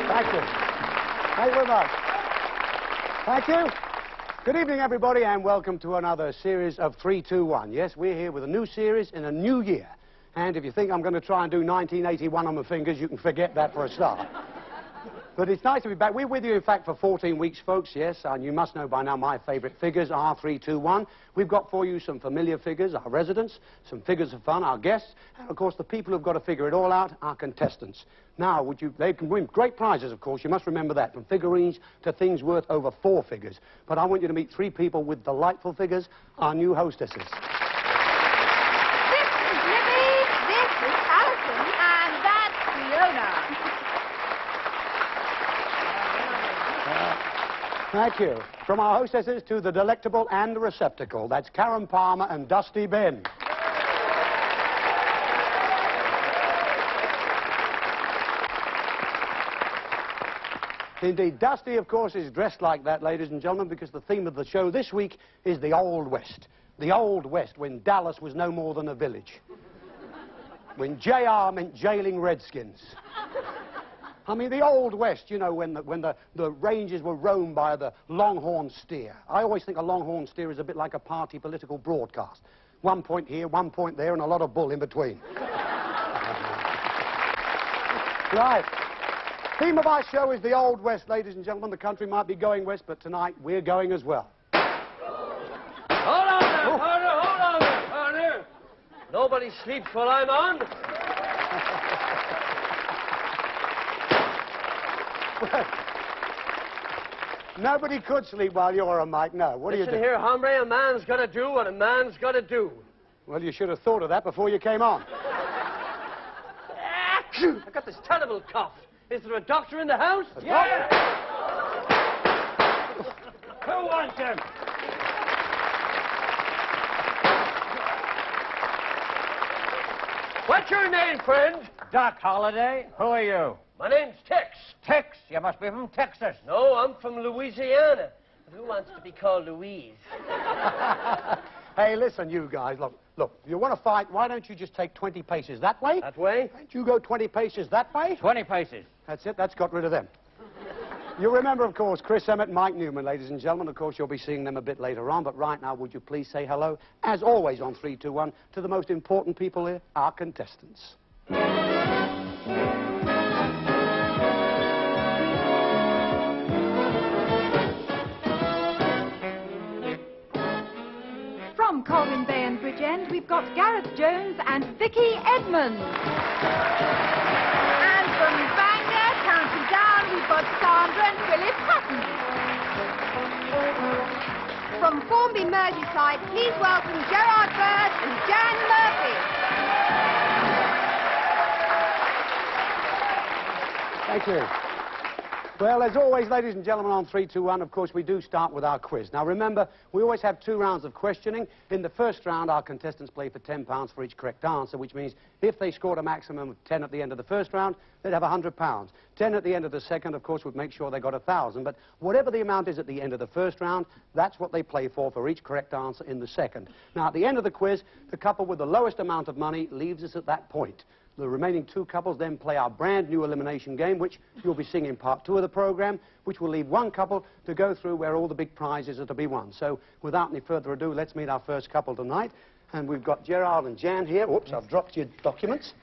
Thank you. Thank you very much. Thank you. Good evening, everybody, and welcome to another series of 3, 2, 1. Yes, we're here with a new series in a new year. And if you think I'm going to try and do 1981 on my fingers, you can forget that for a start. But it's nice to be back. We're with you, in fact, for 14 weeks, folks, yes. And you must know by now my favourite figures are 3, 2, 1. We've got for you some familiar figures, our residents, some figures of fun, our guests, and, of course, the people who've got to figure it all out, our contestants. Now, they can win great prizes, of course. You must remember that, from figurines to things worth over 4 figures. But I want you to meet 3 people with delightful figures, our new hostesses. This is Libby, this is Alison, and that's Fiona. Thank you. From our hostesses to the delectable and the receptacle. That's Karen Palmer and Dusty Ben. Indeed, Dusty, of course, is dressed like that, ladies and gentlemen, because the theme of the show this week is the Old West. The Old West, when Dallas was no more than a village. When JR meant jailing Redskins. I mean, the Old West, you know, when the ranges were roamed by the longhorn steer. I always think a longhorn steer is a bit like a party political broadcast. 1 point here, 1 point there, and a lot of bull in between. Right. Theme of our show is the Old West, ladies and gentlemen. The country might be going west, but tonight we're going as well. Hold on there, partner, hold on there, partner. Nobody sleeps while I'm on. Well, nobody could sleep while you're on, Mike. No. What do you do? Listen here, hombre, a man's got to do what a man's got to do. Well, you should have thought of that before you came on. I got this terrible cough. Is there a doctor in the house? Yeah. Who wants him? What's your name, friend? Doc Holliday, who are you? My name's Tex. Tex, you must be from Texas. No, I'm from Louisiana. But who wants to be called Louise? Hey, listen, you guys, look, if you want to fight, why don't you just take 20 paces that way? That way? Don't you go 20 paces that way? 20 paces. That's it, that's got rid of them. You remember, of course, Chris Emmett and Mike Newman, ladies and gentlemen. Of course, you'll be seeing them a bit later on, but right now, would you please say hello, as always on 3, 2, 1, to the most important people here, our contestants. From Colwyn Bay and Bridgend, we've got Gareth Jones and Vicky Edmonds. And from Bangor, County Down, we've got Sandra and Philip Hutton. From Formby, Merseyside, please welcome Gerard Bird and Jan Murphy. Thank you. Well, as always, ladies and gentlemen, on 3, 2, 1, of course, we do start with our quiz. Now, remember, we always have 2 rounds of questioning. In the first round, our contestants play for £10 for each correct answer, which means if they scored a maximum of 10 at the end of the first round, they'd have £100. 10 at the end of the second, of course, would make sure they got 1,000. But whatever the amount is at the end of the first round, that's what they play for each correct answer in the second. Now, at the end of the quiz, the couple with the lowest amount of money leaves us at that point. The remaining 2 couples then play our brand new elimination game, which you'll be seeing in part 2 of the programme, which will leave 1 couple to go through where all the big prizes are to be won. So, without any further ado, let's meet our first couple tonight. And we've got Gerard and Jan here. Whoops, I've dropped your documents.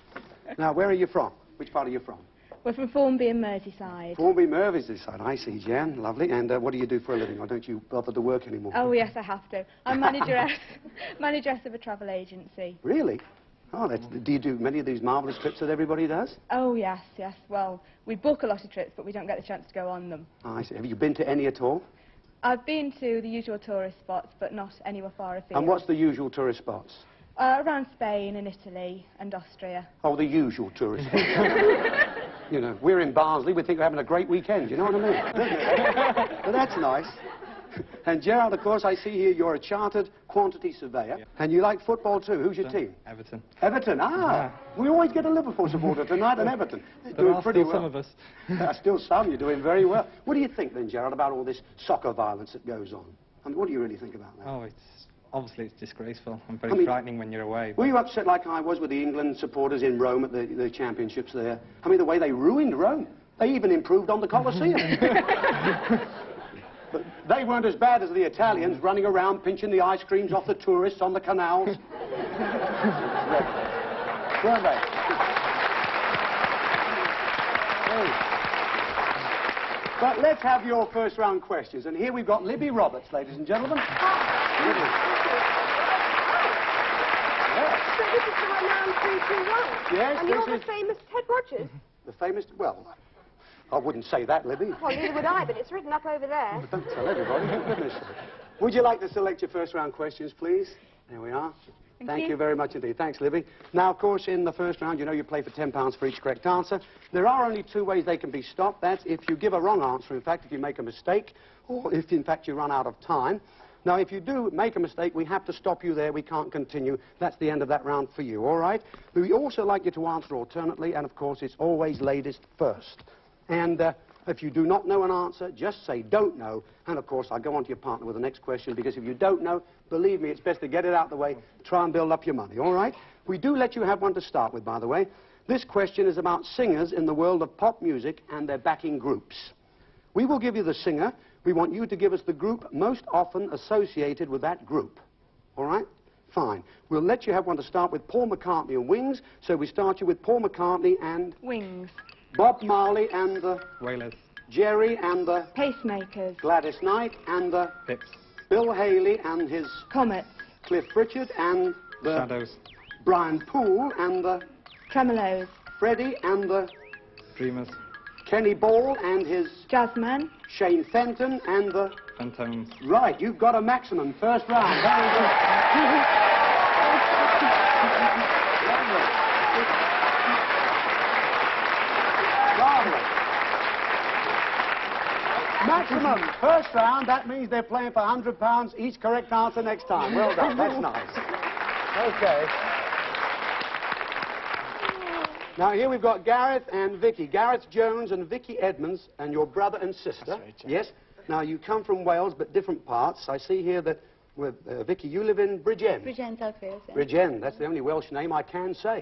Now, where are you from? Which part are you from? We're from Formby and Merseyside. Formby, Merseyside. I see, Jan. Lovely. And what do you do for a living? Or don't you bother to work anymore? Oh, yes, I have to. I'm manageress of a travel agency. Really? Oh, do you do many of these marvellous trips that everybody does? Oh, yes, yes. Well, we book a lot of trips, but we don't get the chance to go on them. Oh, I see. Have you been to any at all? I've been to the usual tourist spots, but not anywhere far afield. And what's the usual tourist spots? Around Spain and Italy and Austria. Oh, the usual tourist spots. You know, we're in Barnsley, we think we're having a great weekend, you know what I mean? But that's nice. And Gerard, of course, I see here you're a chartered quantity surveyor. Yeah. And you like football too. Who's your team? Everton. Everton, ah. We always get a Liverpool supporter tonight and Everton. They're There doing are pretty still well. some of us. There are still some. You're doing very well. What do you think then, Gerard, about all this soccer violence that goes on? I mean, what do you really think about that? Oh, obviously it's disgraceful and very I mean, frightening when you're away. Were you upset like I was with the England supporters in Rome at the championships there? I mean, the way they ruined Rome. They even improved on the Colosseum. But they weren't as bad as the Italians running around pinching the ice creams off the tourists on the canals. Weren't they? Hey. But let's have your first round questions. And here we've got Libby Roberts, ladies and gentlemen. Libby. So this is my round 321. Yes, And you're this the is- famous Ted Rogers. The famous, well, I wouldn't say that, Libby. Well, neither would I, but it's written up over there. Don't tell everybody, for goodness sake. Would you like to select your first round questions, please? There we are. Thank you very much indeed. Thanks, Libby. Now, of course, in the first round, you know you play for £10 for each correct answer. There are only two ways they can be stopped. That's if you give a wrong answer, in fact, if you make a mistake, or if, in fact, you run out of time. Now, if you do make a mistake, we have to stop you there. We can't continue. That's the end of that round for you, all right? We also like you to answer alternately, and, of course, it's always ladies first. And if you do not know an answer, just say don't know. And, of course, I'll go on to your partner with the next question, because if you don't know, believe me, it's best to get it out of the way, try and build up your money, all right? We do let you have one to start with, by the way. This question is about singers in the world of pop music and their backing groups. We will give you the singer. We want you to give us the group most often associated with that group. All right? Fine. We'll let you have one to start with Paul McCartney and Wings. So we start you with Paul McCartney and Wings. Bob Marley and the Wailers. Jerry and the Pacemakers. Gladys Knight and the Pips. Bill Haley and his Comets. Cliff Richard and the Shadows. Brian Poole and the Tremolos. Freddie and the Dreamers. Kenny Ball and his Jazzman. Shane Fenton and the... Phantoms. Right, you've got a maximum first round. Very good. Lovely. Lovely. Maximum first round, that means they're playing for £100 each correct answer next time. Well done, that's nice. Okay. Now here we've got Gareth and Vicky. Gareth Jones and Vicky Edmonds, and your brother and sister. That's right, Jack. Yes. Now you come from Wales, but different parts. I see here that with Vicky, you live in Bridgend. Bridgend, South Wales. Yeah. Bridgend. That's the only Welsh name I can say.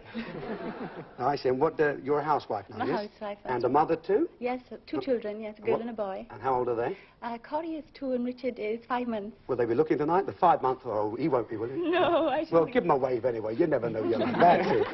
I see. And what? You're a housewife now, I'm a yes? housewife, And that's a mother too. Yes, two children, yes, a girl and a boy. And how old are they? Corey is 2 and Richard is 5 months. Will they be looking tonight? The 5-month-old. He won't be, will he? No, I Well, should give him a wave anyway. You never know your luck. That's it.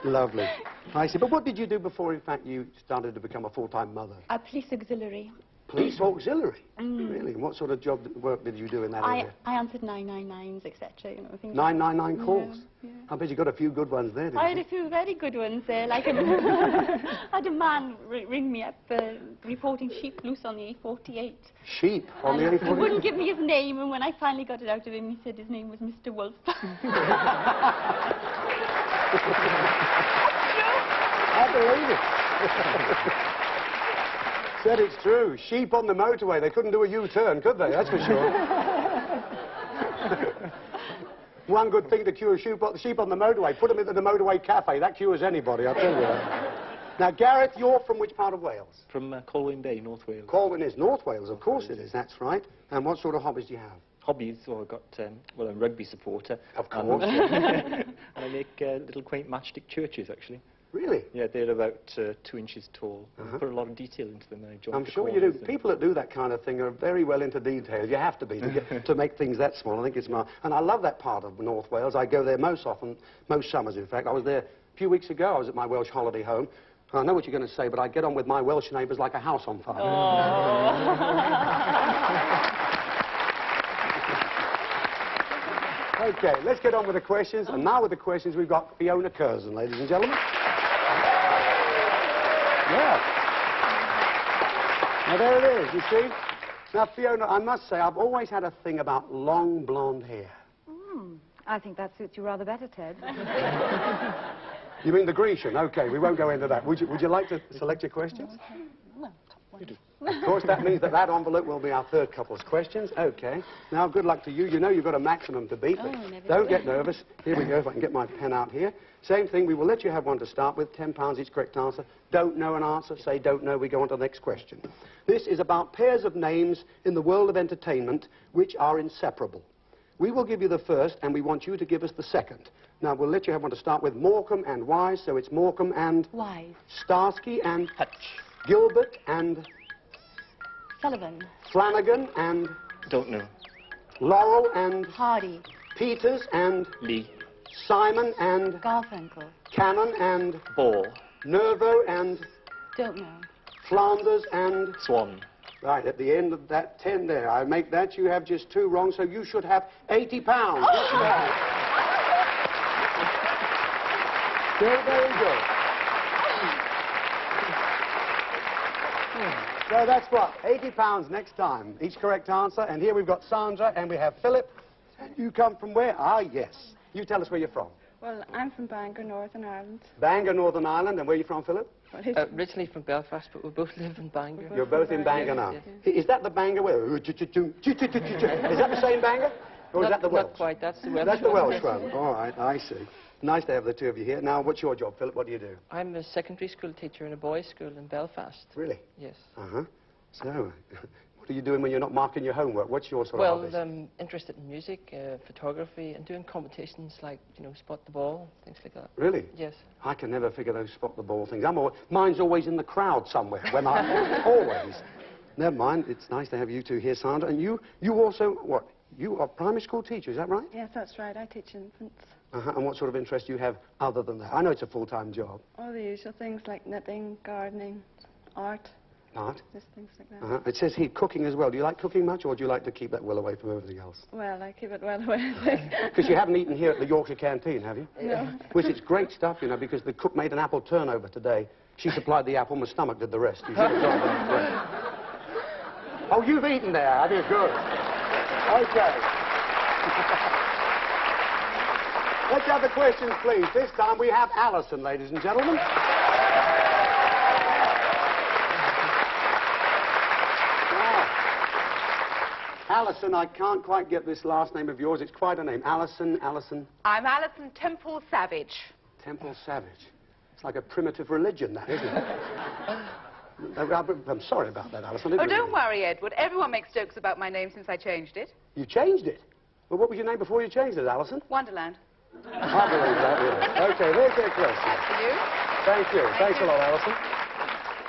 Lovely. I see. But what did you do before, in fact, you started to become a full-time mother? A police auxiliary. Police auxiliary? Really? What sort of work did you do in that area? I answered 999s, etc. You know, things 999 calls? Yeah. I bet you got a few good ones there, didn't I had you? a few very good ones there, like I had a man ring me up reporting sheep loose on the A48. Sheep on the And A40? he wouldn't give me his name, and when I finally got it out of him, he said his name was Mr. Wolf. I believe it. Said it's true. Sheep on the motorway. They couldn't do a U-turn, could they? That's for sure. One good thing to cure sheep on the motorway. Put them into the motorway cafe. That cures anybody, I'll tell you that. Now, Gareth, you're from which part of Wales? From Colwyn Bay, North Wales. Colwyn is North Wales, of course it is. That's right. And what sort of hobbies do you have? Hobbies, well, I've got, well, I'm a rugby supporter. Of course. And I make little quaint matchstick churches, actually. Really? Yeah, they're about 2 inches tall. I put a lot of detail into them. And I join I'm the sure you do. corners and- People that do that kind of thing are very well into detail. You have to be to make things that small. I think it's and I love that part of North Wales. I go there most often, most summers, in fact. I was there a few weeks ago. I was at my Welsh holiday home. I know what you're going to say, but I get on with my Welsh neighbours like a house on fire. Okay, let's get on with the questions. And now with the questions, we've got Fiona Curzon, ladies and gentlemen. Yeah. Now, there it is, you see? Now, Fiona, I must say, I've always had a thing about long blonde hair. I think that suits you rather better, Ted. You mean the Grecian? Okay, we won't go into that. Would you like to select your questions? No, top one. Of course, that means that that envelope will be our third couple's questions. Okay. Now, good luck to you. You know you've got a maximum to beat. But never don't do. get nervous. Here we go, if I can get my pen out here. Same thing, we will let you have one to start with. £10 each correct answer. Don't know an answer, say don't know. We go on to the next question. This is about pairs of names in the world of entertainment which are inseparable. We will give you the first, and we want you to give us the second. Now, we'll let you have one to start with. Morecambe and Wise, so it's Morecambe and... Wise. Starsky and... Hutch. Gilbert and... Sullivan. Flanagan and... Don't know. Laurel and... Hardy. Peters and... Lee. Simon and... Garfunkel. Cannon and... Ball. Nervo and... Don't know. Flanders and... Swan. Right, at the end of that 10 there, I make that. You have just 2 wrong, so you should have £80. Yes, you have. Very, very good. So that's what, £80 next time. Each correct answer. And here we've got Sandra, and we have Philip. And you come from where? Ah, yes. You tell us where you're from. Well, I'm from Bangor, Northern Ireland. Bangor, Northern Ireland. And where are you from, Philip? Originally from Belfast, but we both live in Bangor. You're both in Bangor now. Yes. Is that the Bangor where? Is that the same Bangor? Or is that the Welsh? Not quite, that's the Welsh That's the one, Welsh yes. one. All right, I see. Nice to have the two of you here. Now, what's your job, Philip? What do you do? I'm a secondary school teacher in a boys' school in Belfast. Really? Yes. Uh-huh. So, what are you doing when you're not marking your homework? What's your sort of Well, hobbies? I'm interested in music, photography, and doing competitions like, you know, spot the ball, things like that. Really? Yes. I can never figure those spot the ball things. Mine's always in the crowd somewhere. When I always. Never mind. It's nice to have you two here, Sandra. And you also, what? You are primary school teacher, is that right? Yes, that's right. I teach infants. Uh-huh. And what sort of interest do you have other than that? I know it's a full-time job. All the usual things like knitting, gardening, art, Art. just things like that. Uh-huh. It says here cooking as well. Do you like cooking much, or do you like to keep that well away from everything else? Well, I keep it well away, I think. Because you haven't eaten here at the Yorkshire Canteen, have you? No. Which is great stuff, you know, because the cook made an apple turnover today. She supplied the apple, my stomach did the rest. You should have done that. Great. Oh, you've eaten there, have you? Good. Okay. Let's have the questions, please. This time we have Alison, ladies and gentlemen. Alison, I can't quite get this last name of yours. It's quite a name. Alison. I'm Alison Temple Savage. Temple Savage. It's like a primitive religion, that, isn't it? I'm sorry about that, Alison. Oh, don't worry, Edward. Everyone makes jokes about my name since I changed it. You changed it? Well, what was your name before you changed it, Alison? Wonderland. I believe that, really. Okay, there's your question. That's for you. Thank you. Thanks a lot, Alison.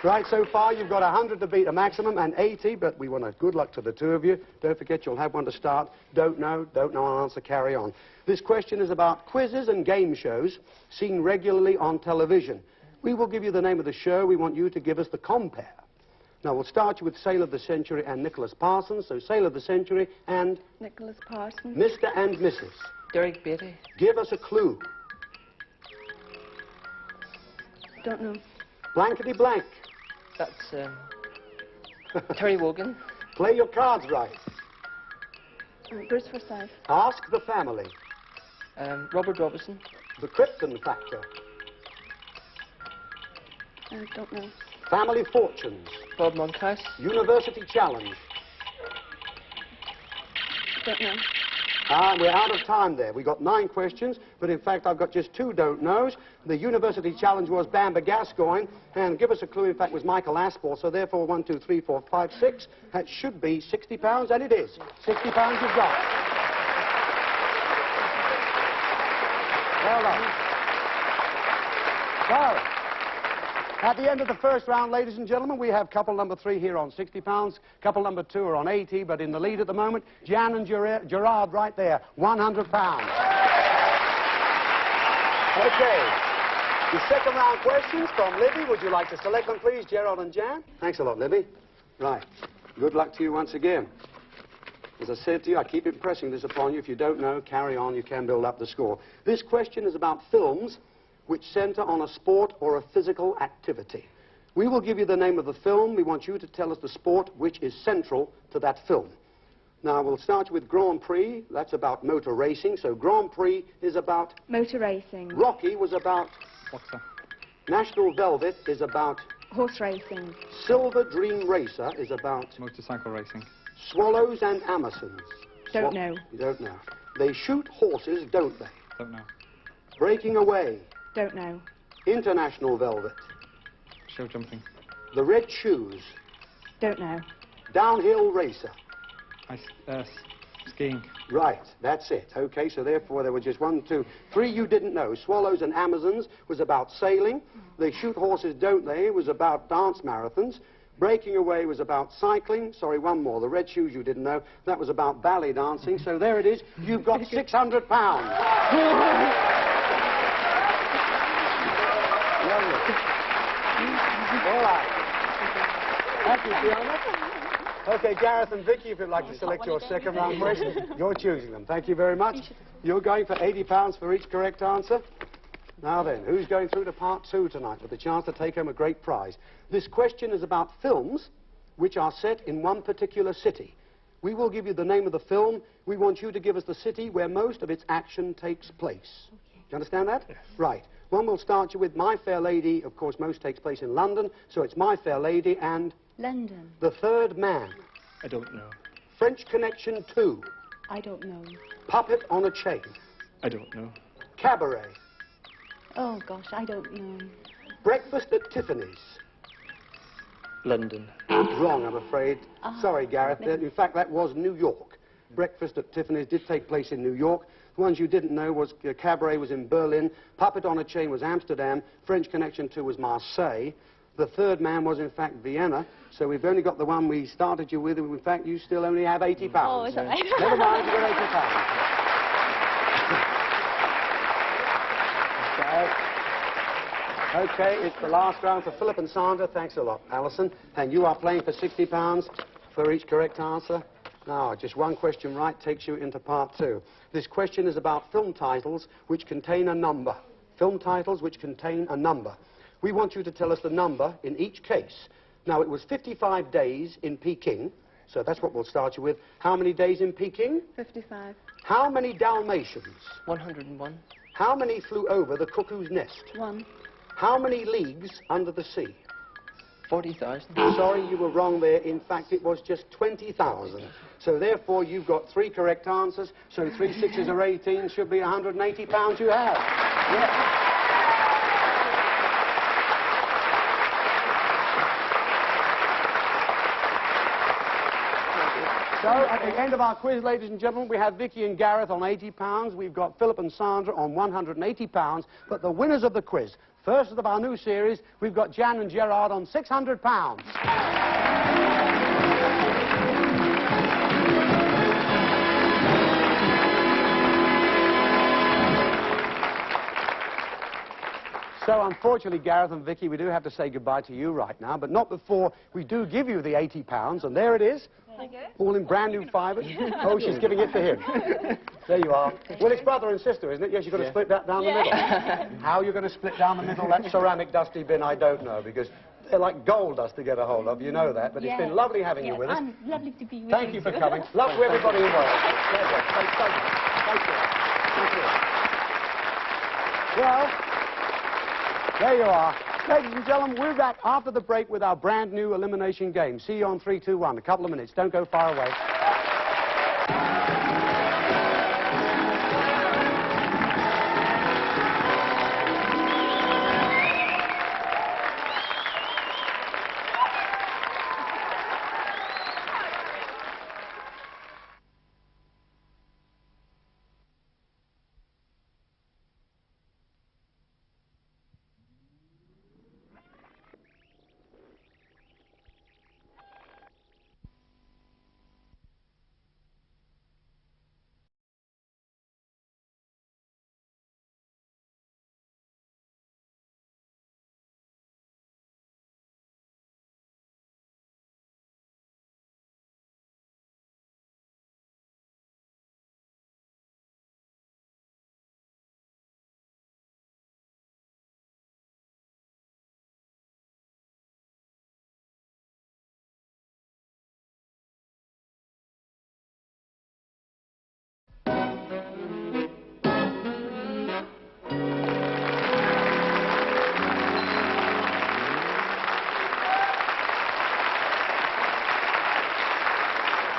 Right, so far you've got 100 to beat a maximum and 80, but we want a good luck to the two of you. Don't forget you'll have one to start. Don't know an answer, carry on. This question is about quizzes and game shows seen regularly on television. We will give you the name of the show. We want you to give us the compare. Now, we'll start you with Sale of the Century and Nicholas Parsons. So, Sale of the Century and... Nicholas Parsons. Mr. and Mrs. Derek Beatty. Give us a clue. Don't know. Blankety blank. That's Terry Wogan. Play your cards right. Bruce Forsyth. Ask the family. Robert Robinson. The Krypton Factor. Don't know. Family Fortunes. Bob Monkhouse. University Challenge. Don't know. We're out of time there. We got 9 questions, but in fact I've got just 2 don't knows. The University Challenge was Bamber Gascoigne, and give us a clue, in fact, was Michael Aspel. So therefore, 1, 2, 3, 4, 5, 6. That should be £60, and it is. £60 you've got. Well done. So, at the end of the first round, ladies and gentlemen, we have couple number 3 here on £60, couple number 2 are on 80, but in the lead at the moment, Jan and Gerard right there, £100. Okay. The second round questions from Libby. Would you like to select them, please, Gerard and Jan? Thanks a lot, Libby. Right. Good luck to you once again. As I said to you, I keep impressing this upon you. If you don't know, carry on. You can build up the score. This question is about films which center on a sport or a physical activity. We will give you the name of the film. We want you to tell us the sport which is central to that film. Now, we'll start with Grand Prix. That's about motor racing. So Grand Prix is about... Motor racing. Rocky was about... Boxer. National Velvet is about... Horse racing. Silver Dream Racer is about Motorcycle racing. swallows and Amazons. Don't know. You don't know. They shoot horses, don't they? Don't know. Breaking Away. Don't know. International Velvet. Show jumping. The Red Shoes. Don't know. Downhill Racer. Skiing. Right, that's it. Okay, so therefore there were just 1, 2, 3 you didn't know. Swallows and Amazons was about sailing. They shoot horses, don't they? Was about dance marathons. Breaking Away was about cycling. Sorry, one more. The Red Shoes you didn't know. That was about ballet dancing. So there it is. You've got £600. All right. Thank you, Fiona. Okay, Gareth and Vicky, if you'd like to select your second round questions, you're choosing them. Thank you very much. You're going for £80 for each correct answer. Now then, who's going through to part 2 tonight with the chance to take home a great prize? This question is about films which are set in one particular city. We will give you the name of the film. We want you to give us the city where most of its action takes place. Do you understand that? Yes. Right. One will start you with My Fair Lady. Of course, most takes place in London, so it's My Fair Lady and... London. The Third Man. I don't know. French Connection 2. I don't know. Puppet on a Chain. I don't know. Cabaret. Oh gosh, I don't know. Breakfast at Tiffany's. London. Wrong, I'm afraid. Sorry, Gareth. In fact, that was New York. Breakfast at Tiffany's did take place in New York. The ones you didn't know was Cabaret was in Berlin. Puppet on a Chain was Amsterdam. French Connection 2 was Marseille. The Third Man was, in fact, Vienna. So we've only got the one we started you with. In fact, you still only have £80. Oh, it's all right. Never mind, you've got £80. Okay, it's the last round for Philip and Sandra. Thanks a lot, Alison. And you are playing for £60 for each correct answer. Now, just one question right takes you into part 2. This question is about film titles which contain a number. Film titles which contain a number. We want you to tell us the number in each case. Now, it was 55 days in Peking, so that's what we'll start you with. How many days in Peking? 55. How many Dalmatians? 101. How many flew over the cuckoo's nest? 1. How many leagues under the sea? 40,000. Sorry, you were wrong there. In fact, it was just 20,000. So therefore, you've got 3 correct answers. So 3 6s are 18, should be £180 you have. Yes. So, at the end of our quiz, ladies and gentlemen, we have Vicky and Gareth on £80. We've got Philip and Sandra on £180. But the winners of the quiz, first of our new series, we've got Jan and Gerard on £600. So, unfortunately, Gareth and Vicky, we do have to say goodbye to you right now, but not before we do give you the £80, and there it is. All in brand new fibres. Oh, she's giving it to him. There you are. Well, it's brother and sister, isn't it? Yes, you've got to split that down the middle. How you're going to split down the middle that ceramic dusty bin, I don't know, because they're like gold dust to get a hold of, you know that. But it's been lovely having you with us. And lovely to be with you. Thank you for coming. Love to everybody involved. Pleasure. Thank you. Thank you. Well, there you are. Ladies and gentlemen, we're back after the break with our brand new elimination game. See you on 3, 2, 1. A couple of minutes. Don't go far away.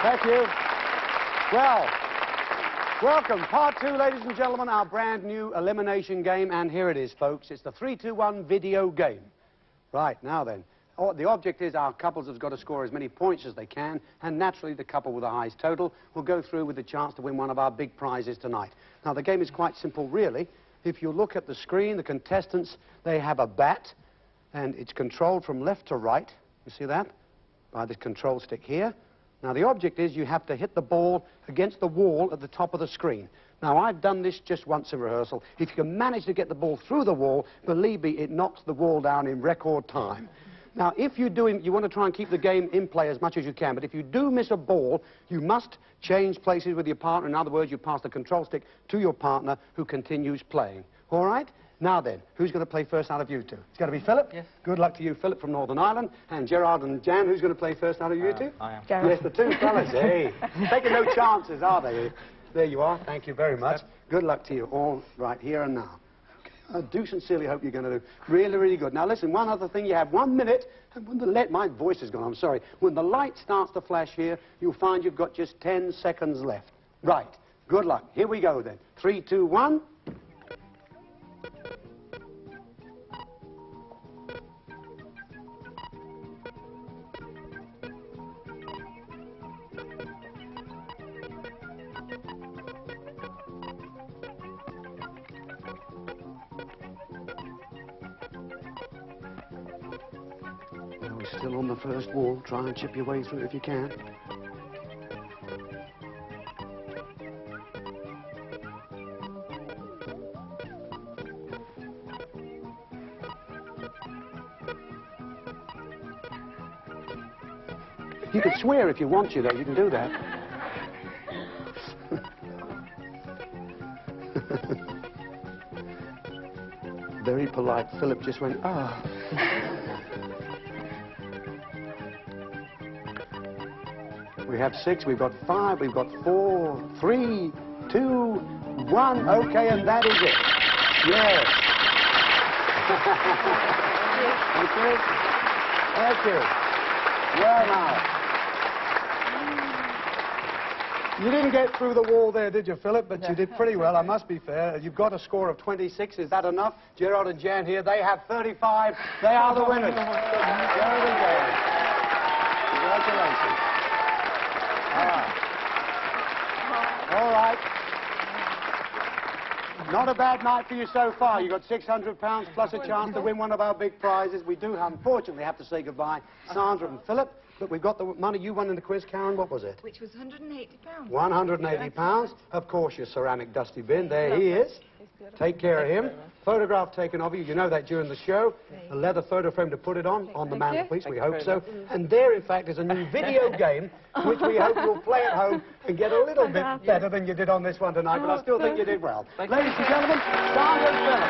Thank you. Well, welcome. Part 2, ladies and gentlemen, our brand new elimination game. And here it is, folks. It's the 3-2-1 video game. Right, now then. The object is our couples have got to score as many points as they can, and naturally the couple with the highest total will go through with the chance to win one of our big prizes tonight. Now, the game is quite simple, really. If you look at the screen, the contestants, they have a bat, and it's controlled from left to right. You see that? By this control stick here. Now, the object is you have to hit the ball against the wall at the top of the screen. Now, I've done this just once in rehearsal. If you can manage to get the ball through the wall, believe me, it knocks the wall down in record time. Now, if you want to try and keep the game in play as much as you can, but if you do miss a ball, you must change places with your partner. In other words, you pass the control stick to your partner who continues playing. All right? Now then, who's going to play first out of you two? It's going to be Philip? Yes. Good luck to you, Philip, from Northern Ireland. And Gerard and Jan, who's going to play first out of you two? I am. Yes, the two fellas. Hey, taking no chances, are they? There you are. Thank you very much. Good luck to you all right here and now. I do sincerely hope you're going to do really, really good. Now, listen, one other thing. You have 1 minute, and when my voice is gone, I'm sorry. When the light starts to flash here, you'll find you've got just 10 seconds left. Right. Good luck. Here we go, then. 3, 2, 1. We're still on the first wall. Try and chip your way through if you can. You could swear if you want to, though. You can do that. Very polite. Philip just went, ah. We have 6, we've got 5, we've got 4, 3, 2, 1. Okay, and that is it. Yes. Thank you. Thank you. Well, now. You didn't get through the wall there, did you, Philip? But you did pretty well, I must be fair. You've got a score of 26. Is that enough? Gerard and Jan here, they have 35. They are the winners. Gerard and Jan. Congratulations. All right. Not a bad night for you so far. You got £600 plus a chance to win one of our big prizes. We do, unfortunately, have to say goodbye, Sandra and Philip. But we've got the money you won in the quiz, Karen. What was it? Which was £180. £180. Of course, your ceramic dusty bin. There he is. Take care of him. Photograph taken of you. You know that during the show. A leather photo frame to put it on the mantelpiece. We hope so. And there, in fact, is a new video game, which we hope you'll play at home and get a little bit better than you did on this one tonight. But I still think you did well. Ladies and gentlemen, Sandra and Philip.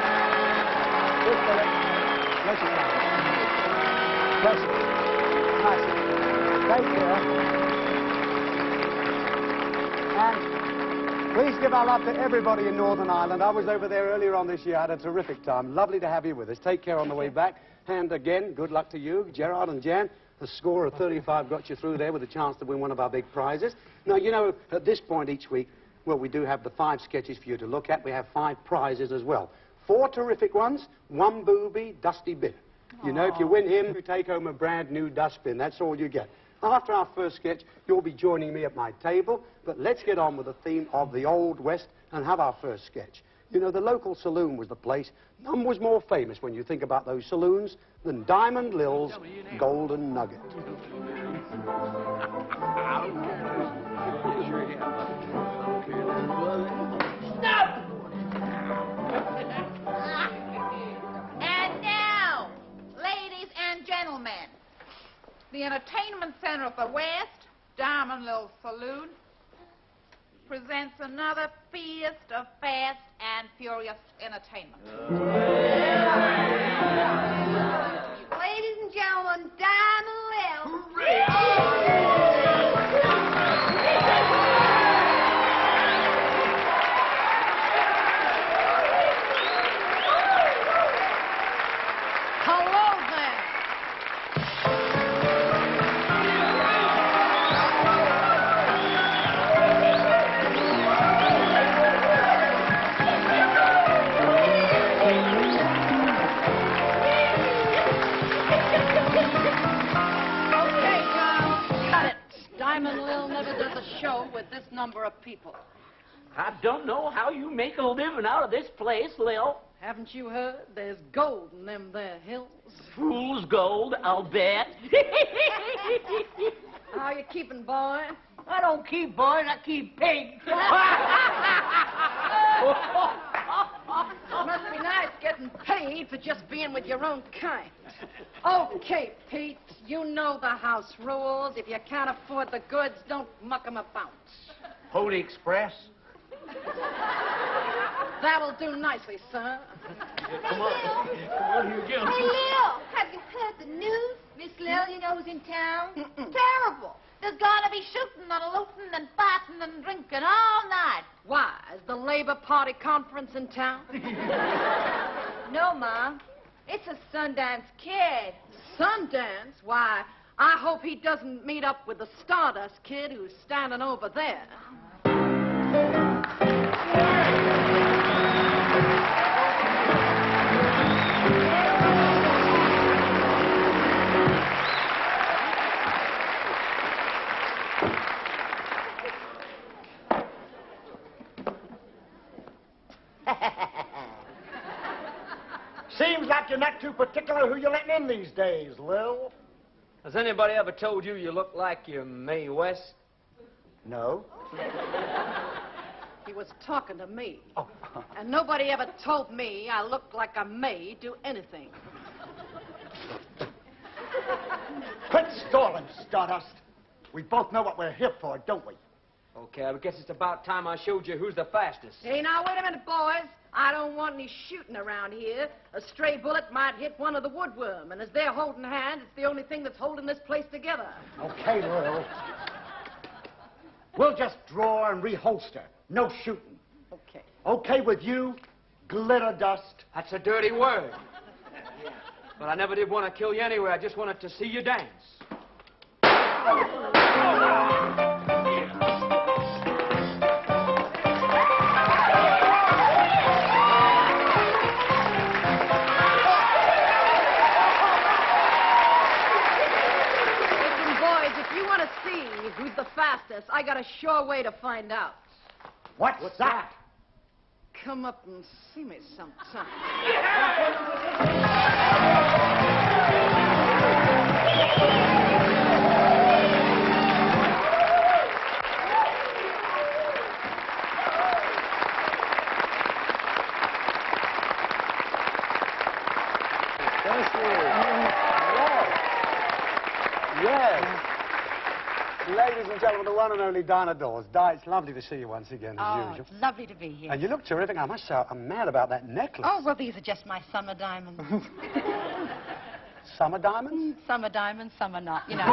Good, Philip. Bless you, Sandra. Bless you. Nice. Take care. And please give our love to everybody in Northern Ireland. I was over there earlier on this year. I had a terrific time. Lovely to have you with us. Take care on the way back. And again, good luck to you, Gerard and Jan. The score of 35 got you through there with a chance to win one of our big prizes. Now, you know, at this point each week, well, we do have the 5 sketches for you to look at. We have 5 prizes as well. 4 terrific ones, 1 booby dusty bin. You know, if you win him, you take home a brand new dustbin. That's all you get. After our first sketch, you'll be joining me at my table, but let's get on with the theme of the Old West and have our first sketch. You know, the local saloon was the place. None was more famous when you think about those saloons than Diamond Lil's Golden Nugget. Stop! And now, ladies and gentlemen, the Entertainment Center of the West, Diamond Lil Saloon, presents another feast of fast and furious entertainment. Ladies and gentlemen, Diamond Lil. Hello there. Buster does a show with this number of people? I don't know how you make a living out of this place, Lil. Haven't you heard? There's gold in them there hills. Fool's gold, I'll bet. How you keeping, boy? I don't keep boys, I keep pigs. It must be nice getting paid for just being with your own kind. Okay, Pete, you know the house rules. If you can't afford the goods, don't muck 'em about. Pony Express. That'll do nicely, sir. Come on, you Jim. Hey, Lil, have you heard the news? Miss Lil, you know who's in town? Terrible. There's gonna be shooting and looting and fighting and drinking all night. Why, is the Labor Party conference in town? No, Mom. It's a Sundance Kid. Sundance? Why, I hope he doesn't meet up with the Stardust Kid who's standing over there. Seems like you're not too particular who you're letting in these days, Lil. Has anybody ever told you you look like you Mae West? No. He was talking to me. Oh. And nobody ever told me I looked like I may do anything. Quit stalling, Stardust. We both know what we're here for, don't we? Okay, I guess it's about time I showed you who's the fastest. Hey, now, wait a minute, boys. I don't want any shooting around here. A stray bullet might hit one of the woodworm, and as they're holding hands, it's the only thing that's holding this place together. Okay, Lil. We'll just draw and reholster. No shooting. Okay. Okay with you, Glitter Dust? That's a dirty word. But I never did want to kill you anyway. I just wanted to see you dance. Who's the fastest? I got a sure way to find out. What's that? Come up and see me sometime. Thank you. Yes. Ladies and gentlemen, the one and only Dinah Dawes. Di, it's lovely to see you once again, as usual. It's lovely to be here. And you look terrific. I must say, I'm mad about that necklace. Oh, well, these are just my summer diamonds. Summer diamonds? Summer diamonds, summer not, you know.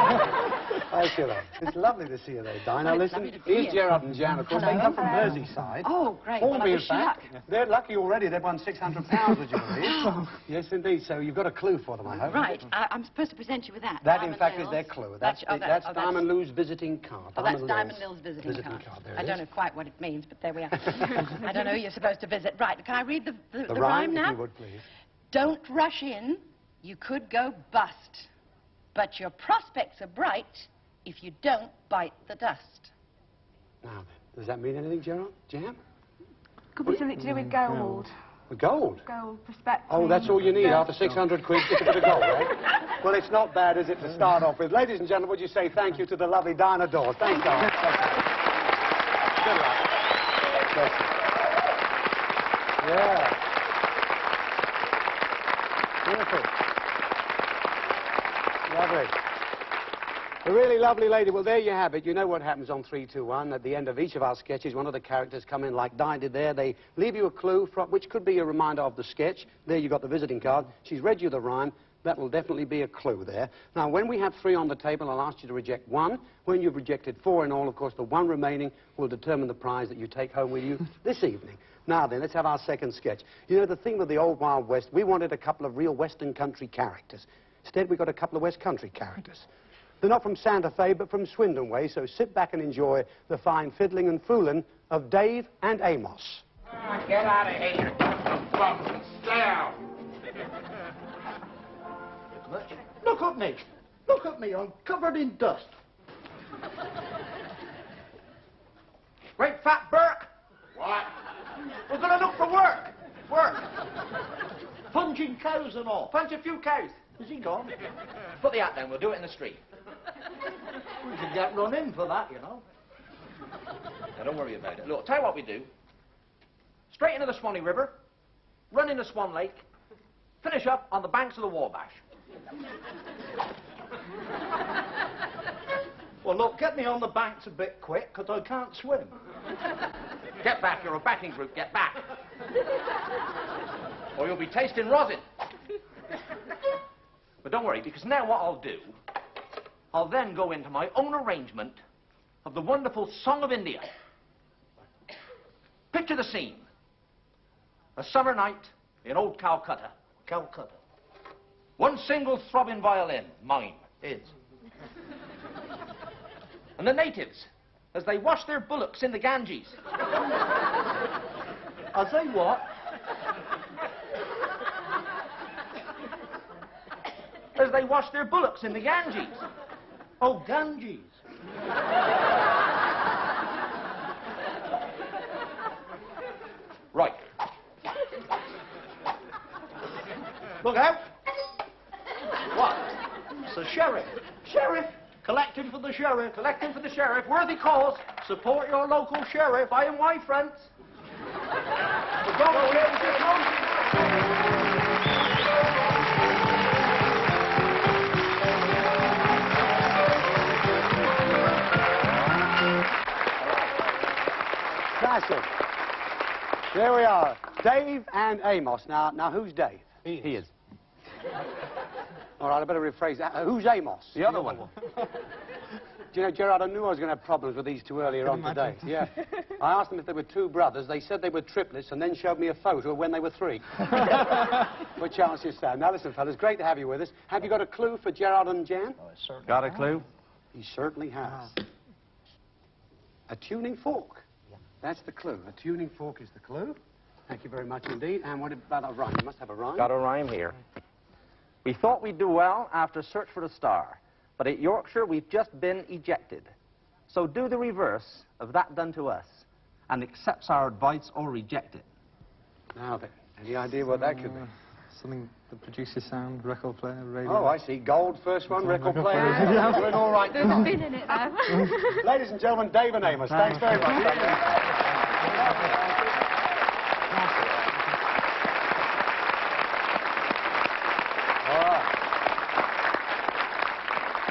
Thank you, though. It's lovely to see you there, Dinah. Well, it's Listen, lovely to be here's here. Gerard and Jan, of course. They come from Merseyside. Oh, great. Hornby, Well, I in wish you fact. luck. They're lucky already. They've won £600, would you believe? Yes, indeed. So you've got a clue for them, I hope. Right. I'm supposed to present you with that. That, Diamond in fact, Lil's. is their clue. That's That's Diamond Lou's visiting card. Oh, that's Diamond Lil's visiting card. There I it don't is. know quite what it means, but there we are. I don't know who you're supposed to visit. Right, can I read the The rhyme now? if you would, please. Don't rush in, you could go bust. But your prospects are bright if you don't bite the dust. Now then, does that mean anything, Gerard? Jam? Could be something to do with gold. With gold? Gold, perspective. Oh, that's all you need after 600 quid, just a bit of gold, right? Well, it's not bad, is it, to start off with? Ladies and gentlemen, would you say thank you to the lovely Dinah Dawes? Thanks, Dinah. Good luck. Bless you. Yeah. Beautiful. Lovely. A really lovely lady. Well, there you have it. You know what happens on 3, 2, 1. At the end of each of our sketches, one of the characters come in like Di did there. They leave you a clue, which could be a reminder of the sketch. There you got the visiting card. She's read you the rhyme. That will definitely be a clue there. Now, when we have 3 on the table, I'll ask you to reject 1. When you've rejected 4 in all, of course, the 1 remaining will determine the prize that you take home with you this evening. Now then, let's have our second sketch. You know, the thing with the old Wild West, we wanted a couple of real Western country characters. Instead, we got a couple of West Country characters. They're not from Santa Fe, but from Swindon way, so sit back and enjoy the fine fiddling and fooling of Dave and Amos. Get out of here. Stay out. Look at me. Look at me. I'm covered in dust. Great fat Burke. What? We're going to look for work. Work. Punching cows and all. Punch a few cows. Is he gone? Put the hat down. We'll do it in the street. We could get run in for that, you know. Now, don't worry about it. Look, tell you what we do. Straight into the Swanee River, run into Swan Lake, finish up on the banks of the Wabash. Well, look, get me on the banks a bit quick, because I can't swim. Get back. You're a backing group. Get back. Or you'll be tasting rosin. But don't worry, because now what I'll do, I'll then go into my own arrangement of the wonderful Song of India. Picture the scene. A summer night in old Calcutta. Calcutta. One single throbbing violin, mine, his. And the natives, as they wash their bullocks in the Ganges. As they what? As they wash their bullocks in the Ganges. Oh, Ganges. Right. Look out. What? It's the sheriff. Sheriff. Collecting for the sheriff. Collecting for the sheriff. Worthy cause. Support your local sheriff. I am white, friends. Classic. There we are. Dave and Amos. Now who's Dave? He is. All right, I better rephrase that. Who's Amos? The other one. Do you know, Gerard, I knew I was going to have problems with these two earlier on today. Yeah. I asked them if they were two brothers. They said they were triplets and then showed me a photo of when they were three. What chance you stand? Now, listen, fellas, great to have you with us. Have you got a clue for Gerard and Jan? Oh, Got a clue? He certainly has. A tuning fork. That's the clue. A tuning fork is the clue. Thank you very much indeed. And what about a rhyme? You must have a rhyme. Got a rhyme here. We thought we'd do well after search for the star, but at Yorkshire we've just been ejected. So do the reverse of that done to us, and accepts our advice or reject it. Now then, any idea what that could be? Something that produces sound, record player, radio. Oh, I see. Gold, first one, record player. Yeah, doing all right. There's a spin in it now. Ladies and gentlemen, Dave and Amos, thanks very much.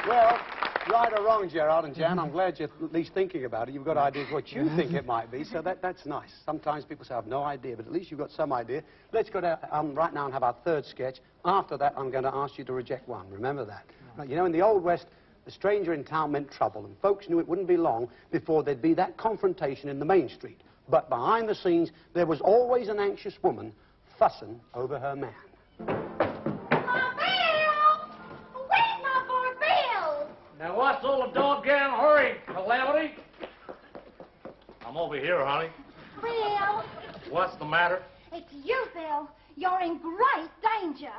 Well, right or wrong, Gerard and Jan, I'm glad you're at least thinking about it. You've got ideas what you think it might be, so that's nice. Sometimes people say, I've no idea, but at least you've got some idea. Let's go to, right now and have our third sketch. After that, I'm going to ask you to reject one. Remember that. Right, you know, in the Old West, a stranger in town meant trouble, and folks knew it wouldn't be long before there'd be that confrontation in the main street. But behind the scenes, there was always an anxious woman fussing over her man. Now, what's all the doggone hurry, Calamity? I'm over here, honey. Bill, What's the matter? it's you, Bill. You're in great danger.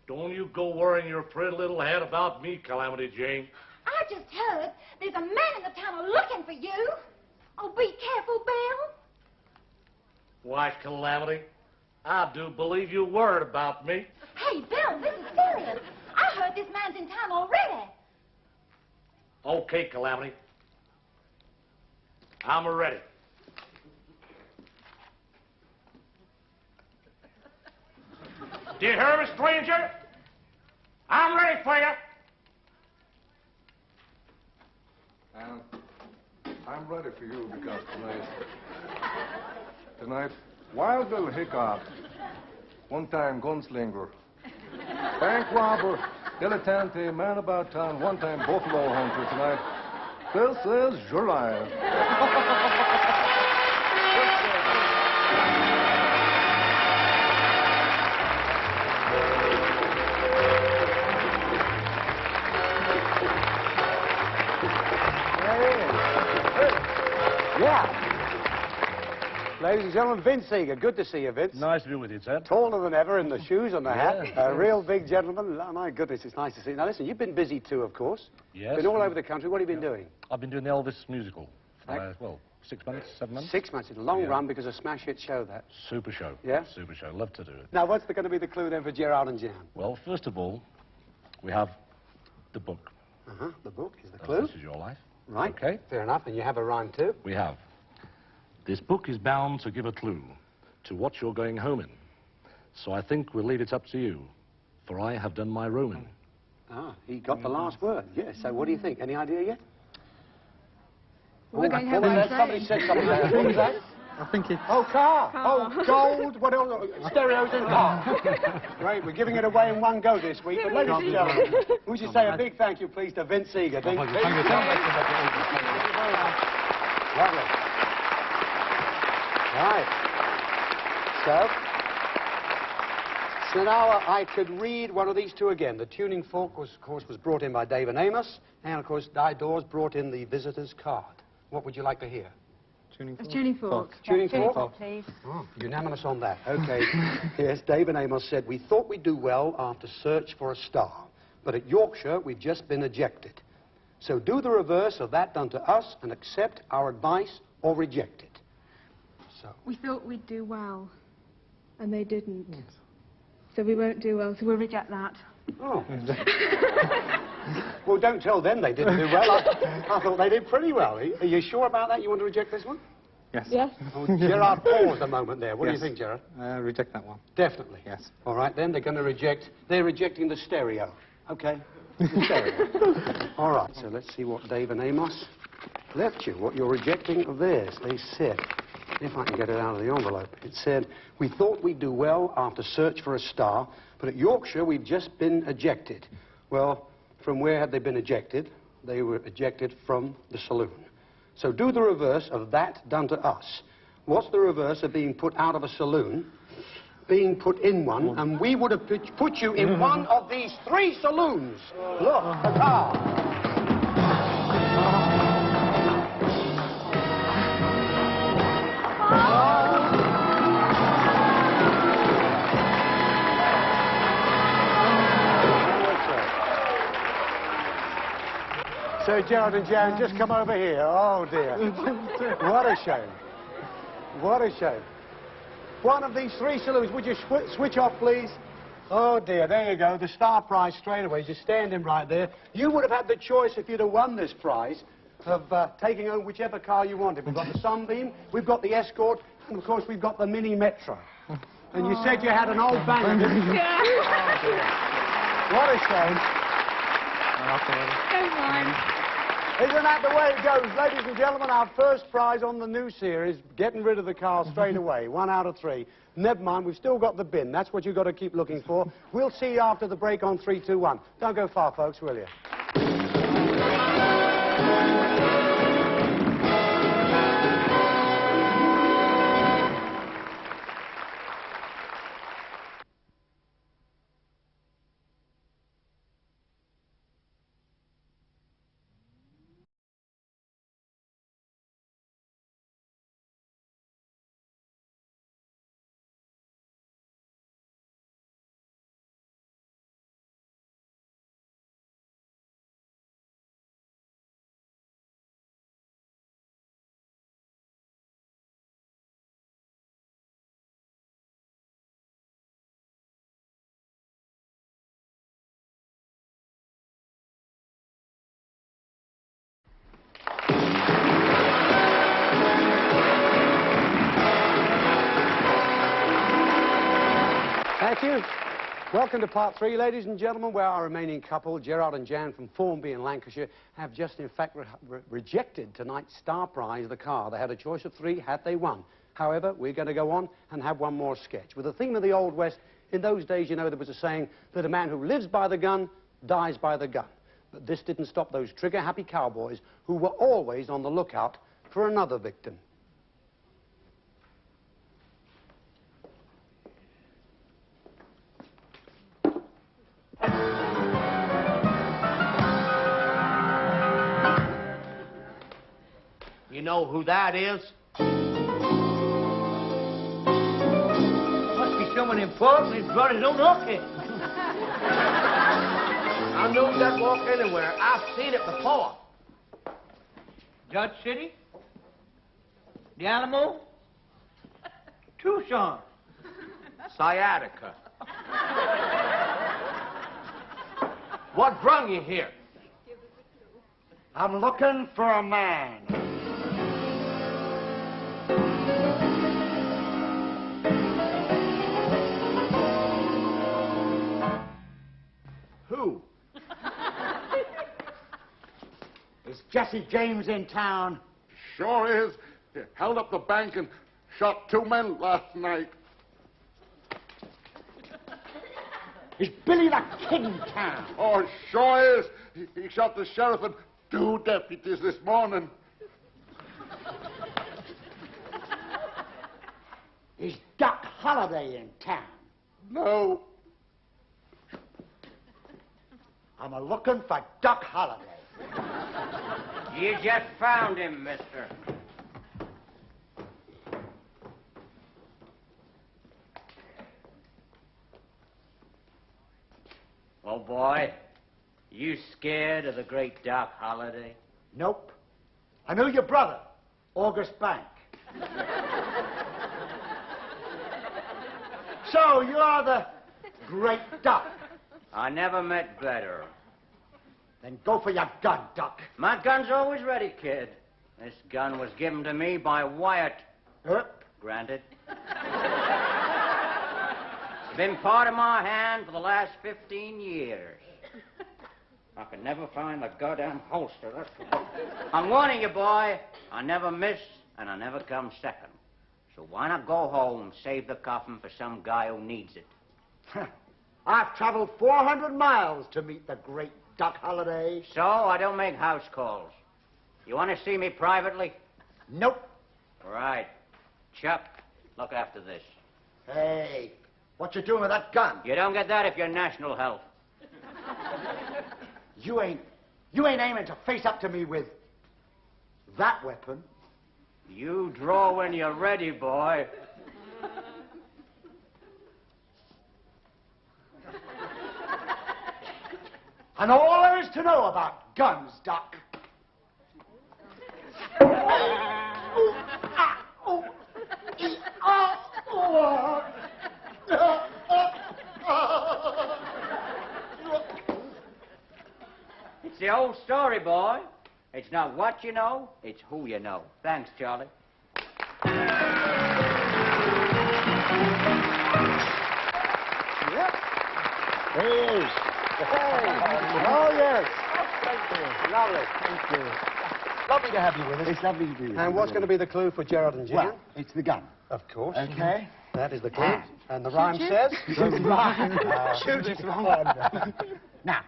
Don't you go worrying your pretty little head about me, Calamity Jane. I just heard there's a man in the town looking for you. Oh, be careful, Bill. Why, Calamity, I do believe you worried about me. Hey, Bill, this is serious. I heard this man's in town already. Okay, Calamity. I'm ready. Do you hear me, stranger? I'm ready for you. I'm ready for you because tonight, Wild Bill Hickok, one-time gunslinger, bank robber, dilettante, man about town, one-time buffalo hunter tonight. This is your life. Yeah. Ladies and gentlemen, Vince Eager. Good to see you, Vince. Nice to be with you, Ted. Taller than ever in the shoes and the hat. Yeah. A real big gentleman. Oh, my goodness, it's nice to see you. Now, listen, you've been busy too, of course. Yes. Been all over the country. What have you been doing? I've been doing the Elvis musical. Well, 6 months, 7 months. 6 months. It's a long run because a smash hit show, that. Super show. Yeah? Super show. Love to do it. Now, what's going to be the clue then for Gerard and Jan? Well, first of all, we have the book. The book is the clue. This is your life. Right. Okay. Fair enough. And you have a rhyme too? We have. This book is bound to give a clue to what you're going home in. So I think we'll leave it up to you, for I have done my roaming. Ah, he got the last word. Yes. So what do you think? Any idea yet? We're going home on Somebody said something there. What was that? I think it's... Oh, car. Oh, gold. What else? Stereos and car. Great. We're giving it away in one go this week. But ladies and gentlemen, we should say a big thank you, please, to Vince Eager. Vince, Thank you. Thank you very much. Lovely. Right. So now I could read one of these two again. The tuning fork, of course, was brought in by David Amos. And, of course, Di Dawes brought in the visitor's card. What would you like to hear? Tuning fork. Tuning fork. Tuning fork? Please. Oh, unanimous on that. Okay. Yes, David Amos said, we thought we'd do well after search for a star. But at Yorkshire, we've just been ejected. So do the reverse of that done to us and accept our advice or reject it. So. We thought we'd do well, and they didn't. Yes. So we won't do well, so we'll reject that. Oh. Well, don't tell them they didn't do well. I thought they did pretty well. Are you sure about that? You want to reject this one? Yes. Yes. Oh, Gerard paused a moment there. What do you think, Gerard? Reject that one. Definitely. Yes. All right, then they're going to reject... They're rejecting the stereo. Okay. The stereo. All right, so let's see what Dave and Amos left you, what you're rejecting of theirs. They said, if I can get it out of the envelope, it said, we thought we'd do well after search for a star, but at Yorkshire we've just been ejected. Well, from where had they been ejected? They were ejected from the saloon. So do the reverse of that done to us. What's the reverse of being put out of a saloon, being put in one, and we would have put you in one of these 3 saloons? Look, a car. So, Gerard and Jan, just come over here. Oh, dear. What a shame. What a shame. One of these 3 saloons. Would you switch off, please? Oh, dear. There you go. The star prize straight away. Just standing right there. You would have had the choice, if you'd have won this prize, of taking home whichever car you wanted. We've got the Sunbeam, we've got the Escort, and, of course, we've got the Mini Metro. And you said you had an old banger, didn't you? Yeah. Oh, dear. What a shame. Don't mind. Isn't that the way it goes? Ladies and gentlemen, our first prize on the new series, getting rid of the car straight away, 1 out of 3. Never mind, we've still got the bin. That's what you've got to keep looking for. We'll see you after the break on 3, 2, 1. Don't go far, folks, will you? Thank you. Welcome to part 3, ladies and gentlemen, where our remaining couple, Gerard and Jan from Formby in Lancashire, have just in fact rejected tonight's star prize, the car. They had a choice of 3 had they won. However, we're going to go on and have one more sketch. With the theme of the Old West, in those days, you know, there was a saying that a man who lives by the gun dies by the gun. But this didn't stop those trigger-happy cowboys who were always on the lookout for another victim. You know who that is? Must be someone important. His brothers don't look it. I know that walk anywhere. I've seen it before. Judge City? The animal? Tucson. Sciatica. What brung you here? I'm looking for a man. Who? Is Jesse James in town? Sure is. He held up the bank and shot 2 men last night. Is Billy the Kid in town? Oh, sure is. He shot the sheriff and 2 deputies this morning. Is Doc Holliday in town? No. I'm a-looking for Doc Holliday. You just found him, mister. Oh, boy. You scared of the great Doc Holliday? Nope. I knew your brother, August Bank. So, you're the great Doc. I never met better. Then go for your gun, Doc. My gun's always ready, kid. This gun was given to me by Wyatt. Granted. It's been part of my hand for the last 15 years. I can never find the goddamn holster, that's what. I'm warning you, boy. I never miss, and I never come second. So why not go home and save the coffin for some guy who needs it? I've traveled 400 miles to meet the great Doc Holliday. So I don't make house calls. You want to see me privately? Nope. Right. Chuck, look after this. Hey, what you doing with that gun? You don't get that if you're national health. You ain't aiming to face up to me with that weapon. You draw when you're ready, boy. And all there is to know about guns, Doc. It's the old story, boy. It's not what you know, it's who you know. Thanks, Charlie. Yep. There he is. Oh, yes. Thank you. Lovely. Thank you. Lovely to have you with us. It's lovely to be with you. And what's going to be the clue for Gerald and Jan? Well, it's the gun. Of course. Okay. That is the clue. And the rhyme says? The rhyme. Shoot it. Now,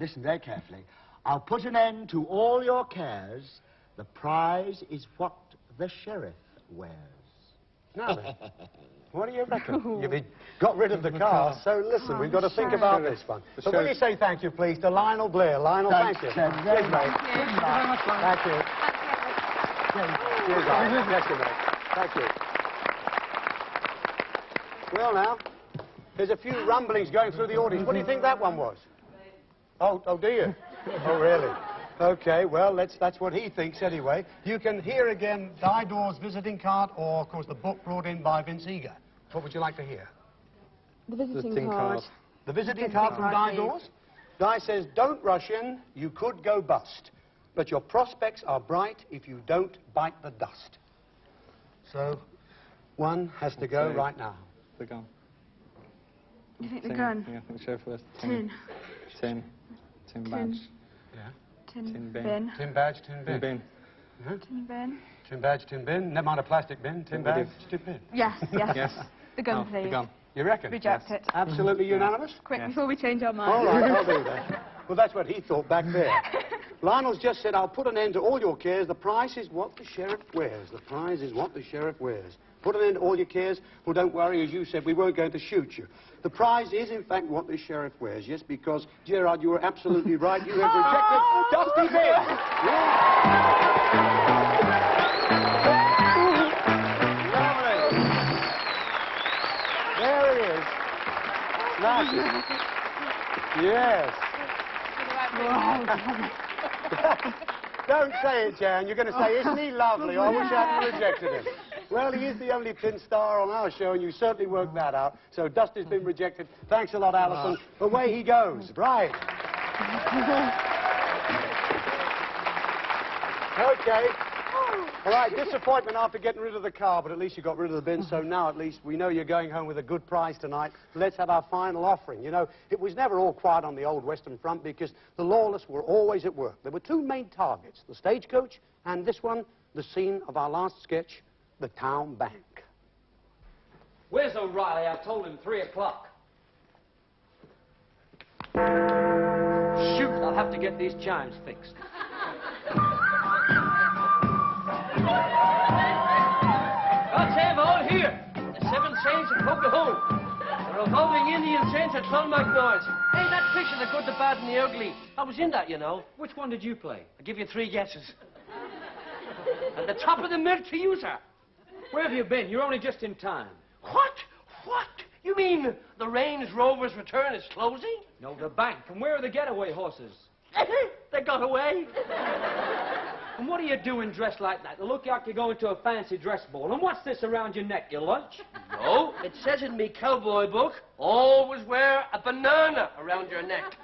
listen very carefully. I'll put an end to all your cares. The prize is what the sheriff wears. Now then, what do you reckon? You've got rid of the car, so listen, we've got to think about this one. But will you say thank you, please, to Lionel Blair? Lionel, thank you. Thank you very much. Thank you. Cheers, Lionel. Yes, you may. Thank you. Well, now, there's a few rumblings going through the audience. What do you think that one was? Oh, do you? Oh, really? Okay, well, that's what he thinks anyway. You can hear again Di Dawes' visiting card or, of course, the book brought in by Vince Eager. What would you like to hear? The visiting card. The visiting card from Di Dawes? Di says, don't rush in, you could go bust. But your prospects are bright if you don't bite the dust. So, one has to go right now. The gun. You think the gun? Yeah, the sheriff first. Tin. Tin badge. Yeah. Tin bin. Tin badge, tin bin. Tin bin. Tin bin. Tin badge, tin bin. Never mind a plastic bin. Tin badge, tin bin. Yes, yes. Yes. The gun, Oh, please. the gun. You reckon? Reject it. Absolutely unanimous? Quick, before we change our minds. All right, I'll do that. Well, that's what he thought back there. Lionel's just said, I'll put an end to all your cares. The price is what the sheriff wears. The prize is what the sheriff wears. Put an end to all your cares. Well, don't worry, as you said, we weren't going to shoot you. The prize is, in fact, what the sheriff wears. Yes, because, Gerard, you were absolutely right. You have rejected Dusty Bin. Lovely. There he is. Nice. Yes. Don't say it, Jan. You're going to say, isn't he lovely? I wish I hadn't rejected him. Well, he is the only pin star on our show, and you certainly worked that out. So Dusty's been rejected. Thanks a lot, Alison. Away he goes. Right. Okay. All right, disappointment after getting rid of the car, but at least you got rid of the bin, so now at least we know you're going home with a good prize tonight. Let's have our final offering. You know, it was never all quiet on the old Western Front because the lawless were always at work. There were two main targets, the stagecoach and this one, the scene of our last sketch, the town bank. Where's O'Reilly? I told him 3 o'clock. Shoot, I'll have to get these chimes fixed. God save all here. The 7 saints of Pocahontas. The revolving Indian saints at Clonmacnoise. Hey, that picture, the good, the bad, and the ugly. I was in that, you know. Which one did you play? I'll give you 3 guesses. At the top of the milk to you, sir. Where have you been? You're only just in time. What? What? You mean the Range Rovers' return is closing? No, the bank. And where are the getaway horses? They got away. And what are you doing dressed like that? You look like you're going to a fancy dress ball. And what's this around your neck, your lunch? No, it says in me cowboy book, always wear a banana around your neck.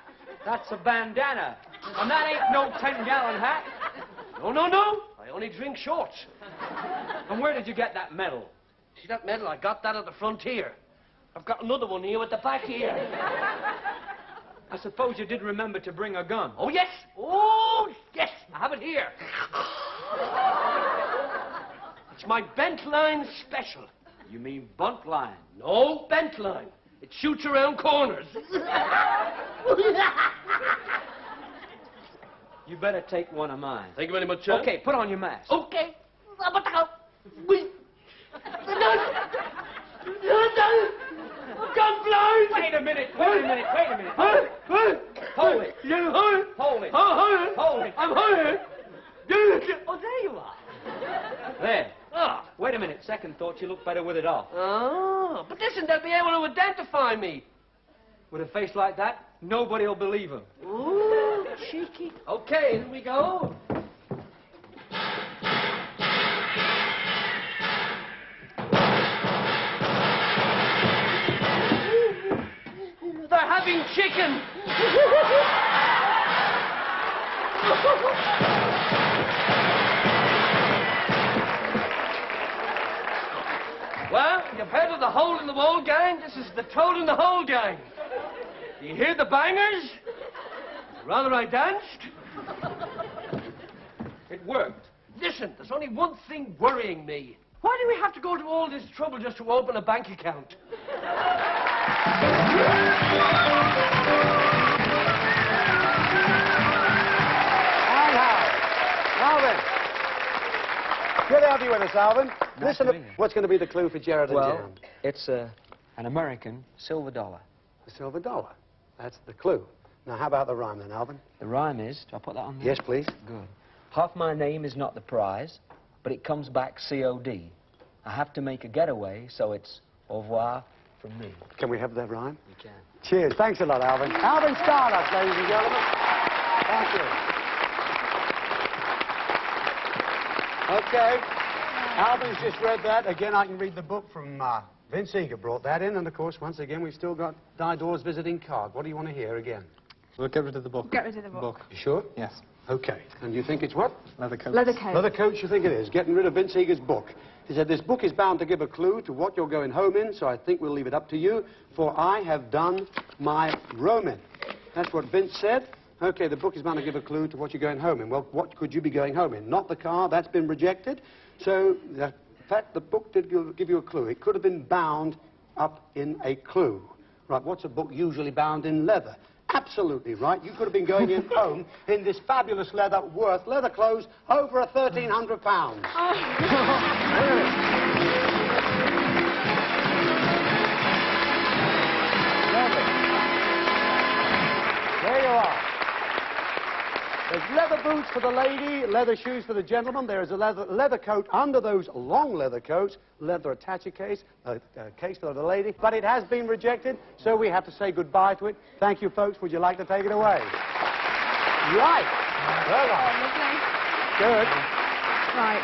That's a bandana. And that ain't no 10-gallon hat. No, no, no. I only drink shorts. And where did you get that medal? See that medal? I got that at the frontier. I've got another one here at the back here. I suppose you did remember to bring a gun. Oh, yes. Oh, yes. I have it here. It's my bent line special. You mean bunt line? No, bent line. It shoots around corners. You better take one of mine. Thank you very much, sir. Okay, put on your mask. Okay. Gunfly! Wait a minute, wait a minute, wait a minute. Hold it. Hold it. Hold it. I'm holding. Oh, there you are. There. Oh, wait a minute. Second thought, you look better with it off. Oh, but listen, they'll be able to identify me. With a face like that, nobody will believe him. Ooh, cheeky. Okay, here we go. They're having chicken. Well, you've heard of the hole in the wall gang. This is the toad in the hole gang. Do you hear the bangers? Rather I danced. It worked. Listen, there's only one thing worrying me. Why do we have to go to all this trouble just to open a bank account? Alvin. Good to have you with us, Alvin. Listen, what's going to be the clue for Jared and Jan? It's an American silver dollar. The silver dollar. That's the clue. Now, how about the rhyme then, Alvin? The rhyme is, do I put that on there? Yes, please. Good. Half my name is not the prize, but it comes back COD. I have to make a getaway, so it's au revoir from me. Can we have that rhyme? You can. Cheers. Thanks a lot, Alvin. Alvin Stardust, ladies and gentlemen. Thank you. Okay. Alvin's just read that. Again, I can read the book from Vince Eager brought that in. And, of course, once again, we've still got Didore's visiting card. What do you want to hear again? We'll get rid of the book. Get rid of the book. You sure? Yes. Okay. And you think it's what? Leather coat. Leather coat. Leather coat, you think it is. Getting rid of Vince Eager's book. He said, this book is bound to give a clue to what you're going home in, so I think we'll leave it up to you, for I have done my roaming. That's what Vince said. Okay, the book is bound to give a clue to what you're going home in. Well, what could you be going home in? Not the car. That's been rejected. So, in fact, the book did give you a clue. It could have been bound up in a clue. Right, what's a book usually bound in leather? Absolutely right. You could have been going in home in this fabulous leather clothes over £1,300. There you are. There's leather boots for the lady, leather shoes for the gentleman. There is a leather coat under those long leather coats, leather attaché case, case for the lady. But it has been rejected, so we have to say goodbye to it. Thank you, folks. Would you like to take it away? Right. Well done. Good. Right.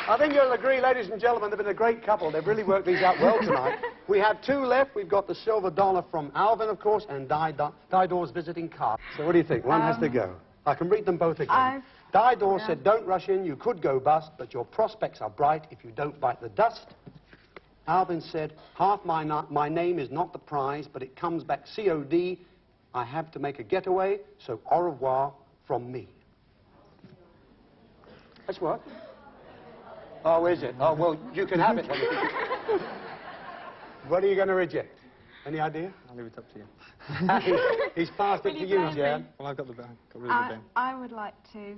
I think you'll agree, ladies and gentlemen, they've been a great couple. They've really worked these out well tonight. We have two left. We've got the silver dollar from Alvin, of course, and Didore's visiting card. So what do you think? One has to go. I can read them both again. Didore said, don't rush in. You could go bust, but your prospects are bright if you don't bite the dust. Alvin said, half my name is not the prize, but it comes back COD. I have to make a getaway, so au revoir from me. That's what? Oh, is it? Oh, well, you can have it. What are you going to reject? Any idea? I'll leave it up to you. He's passed it to you, Jan. Well, I've got the bag. Got rid of the bag. I would like to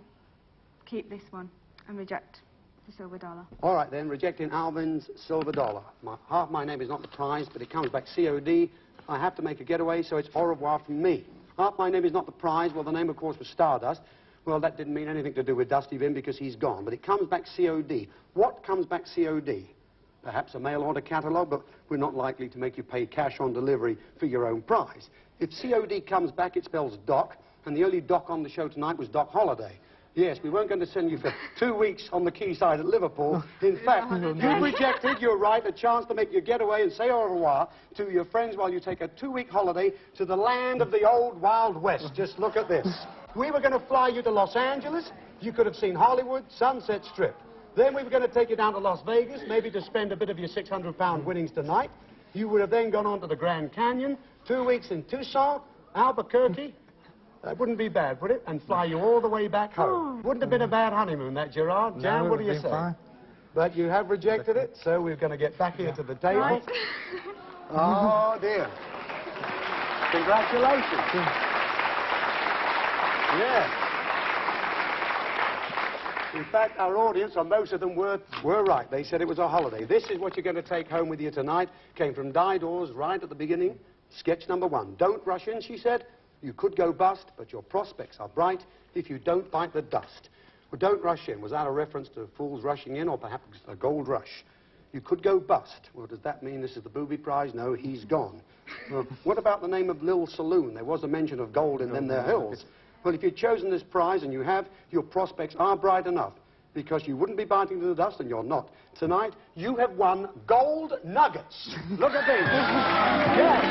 keep this one and reject the silver dollar. All right, then, rejecting Alvin's silver dollar. Half my name is not the prize, but it comes back COD. I have to make a getaway, so it's au revoir from me. Half my name is not the prize. Well, the name, of course, was Stardust. Well, that didn't mean anything to do with Dusty Vim because he's gone. But it comes back COD. What comes back COD? Perhaps a mail order catalogue, but we're not likely to make you pay cash on delivery for your own prize. If COD comes back, it spells Doc, and the only Doc on the show tonight was Doc Holliday. Yes, we weren't going to send you for 2 weeks on the quayside at Liverpool. In fact, you rejected, you're right, a chance to make your getaway and say au revoir to your friends while you take a 2-week holiday to the land of the old Wild West. Just look at this. We were going to fly you to Los Angeles. You could have seen Hollywood, Sunset Strip. Then we were going to take you down to Las Vegas, maybe to spend a bit of your 600-pound winnings tonight. You would have then gone on to the Grand Canyon, 2 weeks in Tucson, Albuquerque. That wouldn't be bad, would it? And fly you all the way back home. Wouldn't have been a bad honeymoon, that, Gerard. Jan, what do you say? Fine. But you have rejected it, so we're going to get back here to the table. Right. Oh, dear. Congratulations. Yeah. In fact, our audience, or most of them, were right. They said it was a holiday. This is what you're going to take home with you tonight. Came from Didore's right at the beginning. Sketch number 1. Don't rush in, she said. You could go bust, but your prospects are bright if you don't bite the dust. Well, don't rush in. Was that a reference to fools rushing in, or perhaps a gold rush? You could go bust. Well, does that mean this is the booby prize? No, he's gone. What about the name of Lil Saloon? There was a mention of gold in them there hills. Well, if you've chosen this prize, and you have, your prospects are bright enough, because you wouldn't be biting to the dust, and you're not. Tonight, you have won gold nuggets. Look at these. Yes.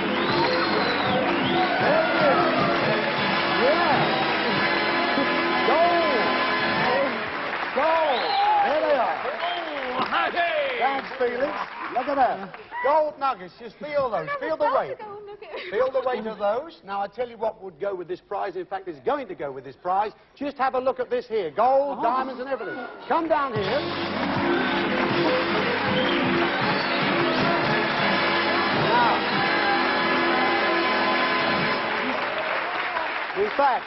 There it is. Yeah. Gold. Gold. There they are. Hey. Thanks, Felix. Look at that. Gold nuggets. Just feel those. Feel the weight. Feel the weight of those. Now, I tell you what would go with this prize. In fact, is going to go with this prize. Just have a look at this here. Gold, diamonds, and everything. Come down here. Now, in fact,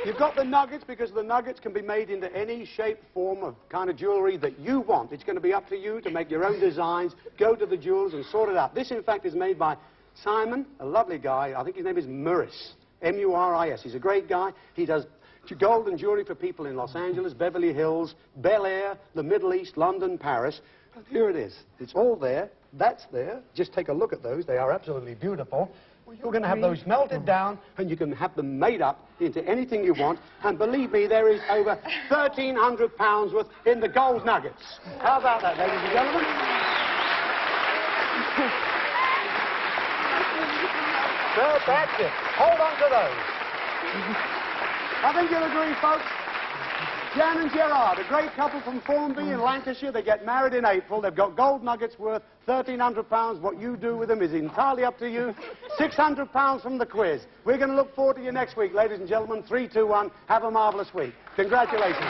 you've got the nuggets because the nuggets can be made into any shape, form of kind of jewellery that you want. It's going to be up to you to make your own designs, go to the jewelers and sort it out. This, in fact, is made by Simon, a lovely guy. I think his name is Muris, M-U-R-I-S. He's a great guy. He does gold and jewellery for people in Los Angeles, Beverly Hills, Bel Air, the Middle East, London, Paris. And here it is. It's all there. That's there. Just take a look at those. They are absolutely beautiful. Well, you're going to have those melted down, and you can have them made up into anything you want. And believe me, there is over £1,300 worth in the gold nuggets. How about that, ladies and gentlemen? So that's it. Hold on to those. I think you'll agree, folks. Jan and Gerard, a great couple from Formby in Lancashire. They get married in April. They've got gold nuggets worth £1,300. What you do with them is entirely up to you. £600 from the quiz. We're going to look forward to you next week, ladies and gentlemen. 3, 2, 1. Have a marvellous week. Congratulations.